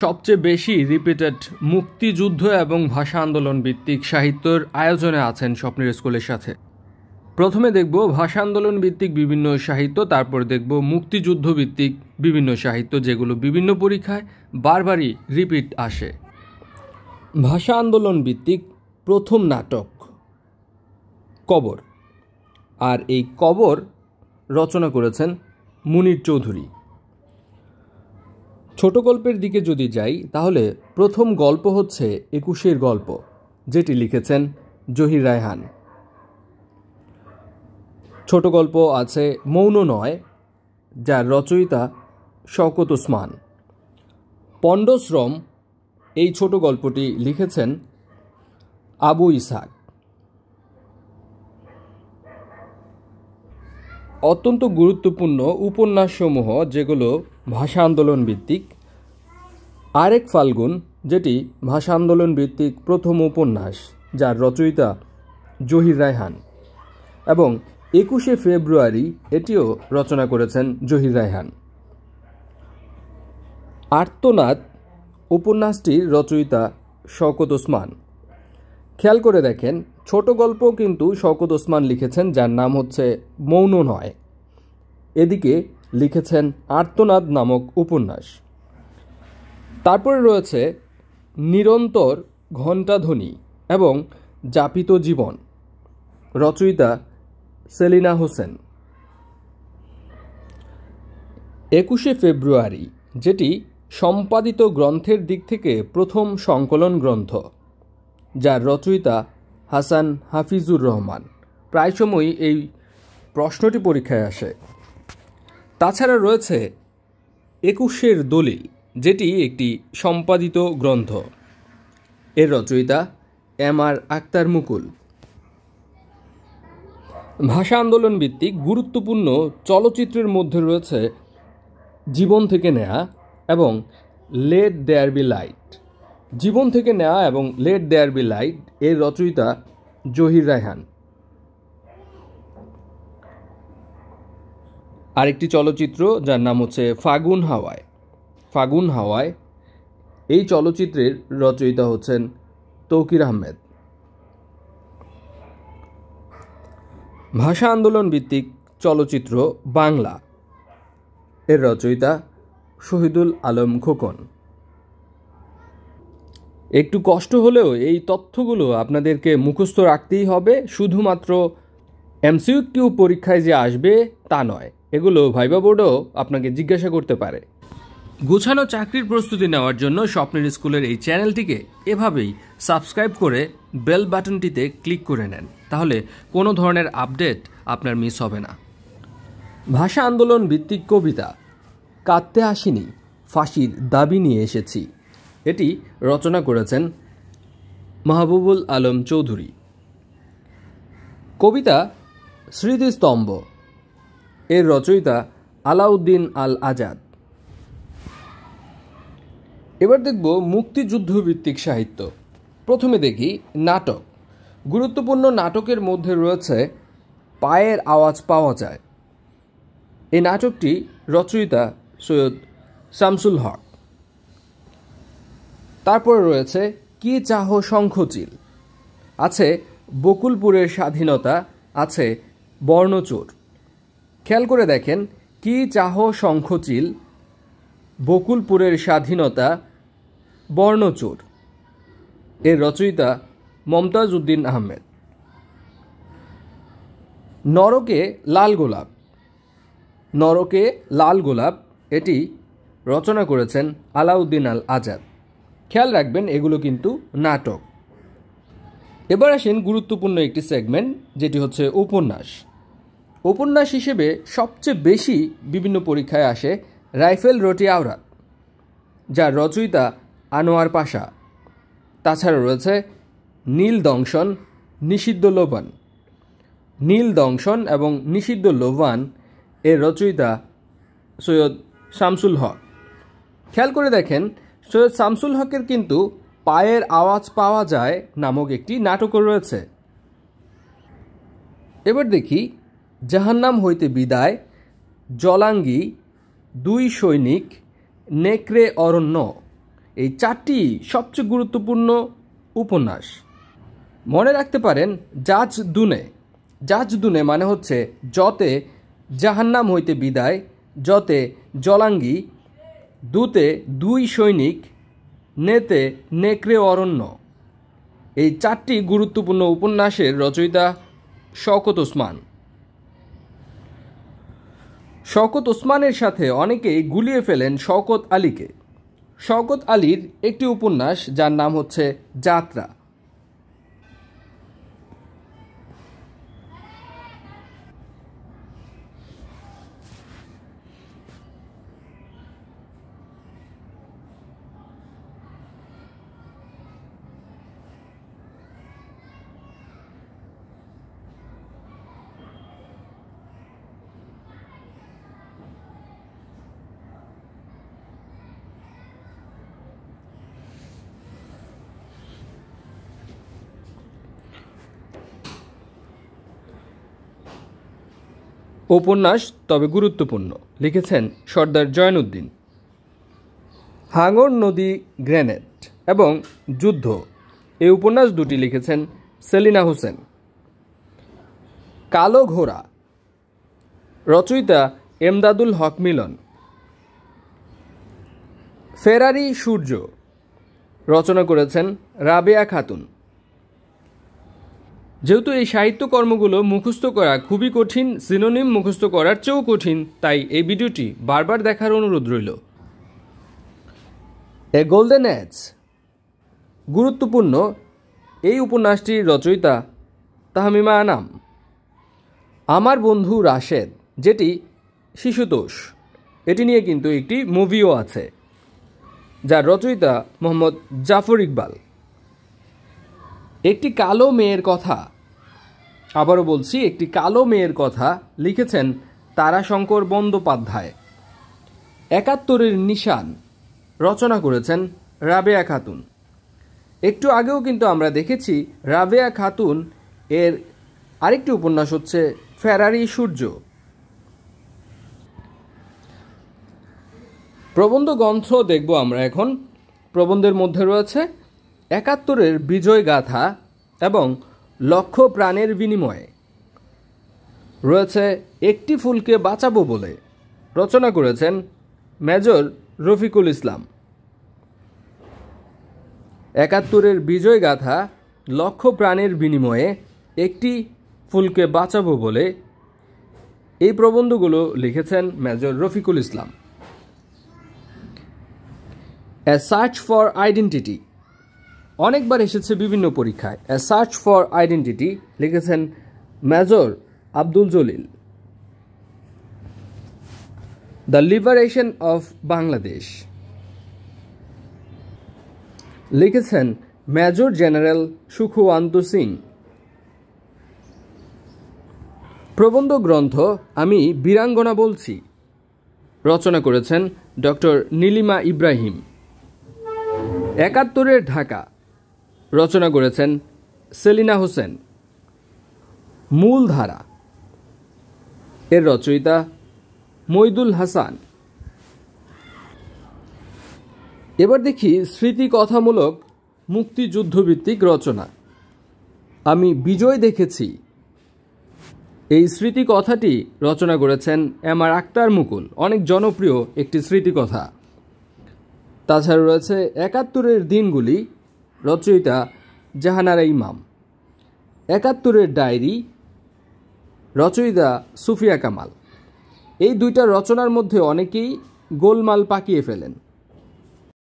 সবচেয়ে বেশি রিপিটেড মুক্তিযুদ্ধ এবং ভাষা আন্দোলন ভিত্তিক সাহিত্যের আয়োজনে আছেন স্বপ্নের স্কুলের সাথে। প্রথমে দেখব ভাষা আন্দোলন ভিত্তিক বিভিন্ন সাহিত্য, তারপর দেখব মুক্তিযুদ্ধ ভিত্তিক বিভিন্ন সাহিত্য যেগুলো বিভিন্ন পরীক্ষায় বারবারই রিপিট আসে। ভাষা আন্দোলন ভিত্তিক প্রথম নাটক কবর, আর এই কবর রচনা করেছেন মুনির চৌধুরী। ছোট গল্পের দিকে যদি যাই তাহলে প্রথম গল্প হচ্ছে ২১-এর গল্প, যেটি লিখেছেন জহির রায়হান। ছোট গল্প আছে মৌন নয়, যার রচয়িতা শওকত ওসমান। পণ্ডশ্রম এই ছোট গল্পটি লিখেছেন আবু ইসহাক। অত্যন্ত গুরুত্বপূর্ণ উপন্যাসসমূহ যেগুলো ভাষা আন্দোলন ভিত্তিক, আরেক ফাল্গুন যেটি ভাষা আন্দোলন ভিত্তিক প্রথম উপন্যাস, যার রচয়িতা জহির রায়হান, এবং ২১শে ফেব্রুয়ারি এটিও রচনা করেছেন জহির রায়হান। আর্তনাদ উপন্যাসটির রচয়িতা শওকত ওসমান। খেয়াল করে দেখেন, ছোট গল্প কিন্তু শওকত ওসমান লিখেছেন, যার নাম হচ্ছে মৌন নয়। এদিকে লিখেছেন আর্তনাদ নামক উপন্যাস। তারপরে রয়েছে নিরন্তর ঘণ্টাধ্বনি এবং যাপিত জীবন, রচয়িতা সেলিনা হোসেন। ২১শে ফেব্রুয়ারি যেটি সম্পাদিত গ্রন্থের দিক থেকে প্রথম সংকলন গ্রন্থ, যার রচয়িতা হাসান হাফিজুর রহমান। প্রায় সময়ই এই প্রশ্নটি পরীক্ষায় আসে। তাছাড়া রয়েছে ২১-এর দলিল, যেটি একটি সম্পাদিত গ্রন্থ, এর রচয়িতা এম.আর. আক্তার মুকুল। ভাষা আন্দোলন ভিত্তিক গুরুত্বপূর্ণ চলচ্চিত্রের মধ্যে রয়েছে জীবন থেকে নেয়া এবং লেট দেয়ার বি লাইট। জীবন থেকে নেয়া এবং লেট দেয়ার বি লাইট এর রচয়িতা জহির রায়হান। আরেকটি চলচ্চিত্র যার নাম হচ্ছে ফাগুন হাওয়ায়। ফাগুন হাওয়ায় এই চলচ্চিত্রের রচয়িতা হচ্ছেন তৌকির আহমেদ। ভাষা আন্দোলন ভিত্তিক চলচ্চিত্র বাংলা, এর রচয়িতা শহীদুল আলম খোকন। একটু কষ্ট হলেও এই তথ্যগুলো আপনাদেরকে মুখস্থ রাখতেই হবে। শুধুমাত্র এমসিকিউ পরীক্ষায় যে আসবে তা নয়, এগুলো ভাইবা বোর্ডও আপনাকে জিজ্ঞাসা করতে পারে। গোছানো চাকরির প্রস্তুতি নেওয়ার জন্য স্বপ্নের স্কুলের এই চ্যানেলটিকে এভাবেই সাবস্ক্রাইব করে বেল বাটনটিতে ক্লিক করে নেন, তাহলে কোনো ধরনের আপডেট আপনার মিস হবে না। ভাষা আন্দোলন ভিত্তিক কবিতা কাঁদতে আসিনি, ফাঁসির দাবি নিয়ে এসেছি, এটি রচনা করেছেন মাহবুবুল আলম চৌধুরী। কবিতা স্মৃতিস্তম্ভ, এর রচয়িতা আলাউদ্দিন আল আজাদ। এবার দেখব মুক্তিযুদ্ধ ভিত্তিক সাহিত্য। প্রথমে দেখি নাটক। গুরুত্বপূর্ণ নাটকের মধ্যে রয়েছে পায়ের আওয়াজ পাওয়া যায়। এই নাটকটি রচয়িতা সৈয়দ শামসুল হক। তারপরে রয়েছে কি চাহ শঙ্খচিল, আছে বকুলপুরের স্বাধীনতা, আছে বর্ণচোর। খেয়াল করে দেখেন, কি চাহ শঙ্খচিল, বকুলপুরের স্বাধীনতা, বর্ণচোর, এর রচয়িতা মমতাজ উদ্দিন আহমেদ। নরকে লাল গোলাপ, নরকে লাল গোলাপ, এটি রচনা করেছেন আলাউদ্দিন আল আজাদ। খেয়াল রাখবেন এগুলো কিন্তু নাটক। এবার আসেন গুরুত্বপূর্ণ একটি সেগমেন্ট, যেটি হচ্ছে উপন্যাস। উপন্যাস হিসেবে সবচেয়ে বেশি বিভিন্ন পরীক্ষায় আসে রাইফেল রোটি আওরাত, যার রচয়িতা আনোয়ার পাশা। তাছাড়া রয়েছে নীল দংশন, নিষিদ্ধ লোবান। নীল দংশন এবং নিষিদ্ধ লোবান এর রচয়িতা সৈয়দ শামসুল হক। খেয়াল করে দেখেন, সৈয়দ শামসুল হকের কিন্তু পায়ের আওয়াজ পাওয়া যায় নামক একটি নাটকও রয়েছে। এবার দেখি জাহান্নাম হইতে বিদায়, জলাঙ্গি, দুই সৈনিক, নেকড়ে অরণ্য, এই 4টি সবচেয়ে গুরুত্বপূর্ণ উপন্যাস। মনে রাখতে পারেন জাজ দুনে। জাজ দুনে মানে হচ্ছে যতে জাহান্নাম হইতে বিদায়, যতে জলাঙ্গি, দুতে 2 সৈনিক, নেতে নেকড়ে অরণ্য। এই 4টি গুরুত্বপূর্ণ উপন্যাসের রচয়িতা শওকত ওসমান। শওকত ওসমানের সাথে অনেকেই গুলিয়ে ফেলেন শওকত আলীকে। শওকত আলীর একটি উপন্যাস যার নাম হচ্ছে যাত্রা। উপন্যাস তবে গুরুত্বপূর্ণ, লিখেছেন সর্দার জয়নুদ্দিন। হাঙর নদী, গ্রেনেড এবং যুদ্ধ এই উপন্যাস দুটি লিখেছেন সেলিনা হোসেন। কালো ঘোড়া রচয়িতা এমদাদুল হক মিলন। ফেরারি সূর্য রচনা করেছেন রাবেয়া খাতুন। যেহেতু এই সাহিত্যকর্মগুলো মুখস্থ করা খুবই কঠিন, সিনোনিম মুখস্থ করার চেয়েও কঠিন, তাই এই ভিডিওটি বারবার দেখার অনুরোধ রইল। এ গোল্ডেন এজ গুরুত্বপূর্ণ এই উপন্যাসটির রচয়িতা তাহমিমা আনাম। আমার বন্ধু রাশেদ, যেটি শিশুতোষ, এটি নিয়ে কিন্তু একটি মুভিও আছে, যার রচয়িতা মোহাম্মদ জাফর ইকবাল। একটি কালো মেয়ের কথা, আবারও বলছি, একটি কালো মেয়ের কথা লিখেছেন তারাশঙ্কর বন্দ্যোপাধ্যায়। ৭১-এর নিশান রচনা করেছেন রাবেয়া খাতুন। একটু আগেও কিন্তু আমরা দেখেছি রাবেয়া খাতুন এর আরেকটি উপন্যাস হচ্ছে ফেরারি সূর্য। প্রবন্ধ গ্রন্থ দেখব আমরা এখন। প্রবন্ধের মধ্যে রয়েছে ৭১-এর বিজয় গাথা এবং লক্ষ প্রাণের বিনিময়ে। রয়েছে একটি ফুলকে বাঁচাবো বলে, রচনা করেছেন মেজর রফিকুল ইসলাম। ৭১-এর বিজয় গাথা, লক্ষ প্রাণের বিনিময়ে, একটি ফুলকে বাঁচাবো বলে, এই প্রবন্ধগুলো লিখেছেন major Rafiqul Islam. A search for identity অনেকবার এসেছে বিভিন্ন পরীক্ষায়। এ সার্চ ফর আইডেন্টিটি লিখেছেন major Abdul Jalil. The liberation of Bangladesh লিখেছেন মেজর জেনারেল সুখওয়ান্ত সিং। প্রবন্ধ গ্রন্থ আমি বীরাঙ্গনা বলছি, রচনা করেছেন ডক্টর নীলিমা ইব্রাহিম। ৭১-এর ঢাকা রচনা করেছেন সেলিনা হোসেন। মূলধারা এর রচয়িতা মইদুল হাসান। এবার দেখি স্মৃতিকথামূলক মুক্তিযুদ্ধভিত্তিক রচনা। আমি বিজয় দেখেছি, এই স্মৃতিকথাটি রচনা করেছেন এম আর আক্তার মুকুল। অনেক জনপ্রিয় একটি স্মৃতিকথা। তাছাড়া রয়েছে ৭১-এর দিনগুলি, রচয়িতা জাহানারা ইমাম। ৭১-এর ডায়েরি, রচয়িতা সুফিয়া কামাল। এই দুইটা রচনার মধ্যে অনেকেই গোলমাল পাকিয়ে ফেলেন।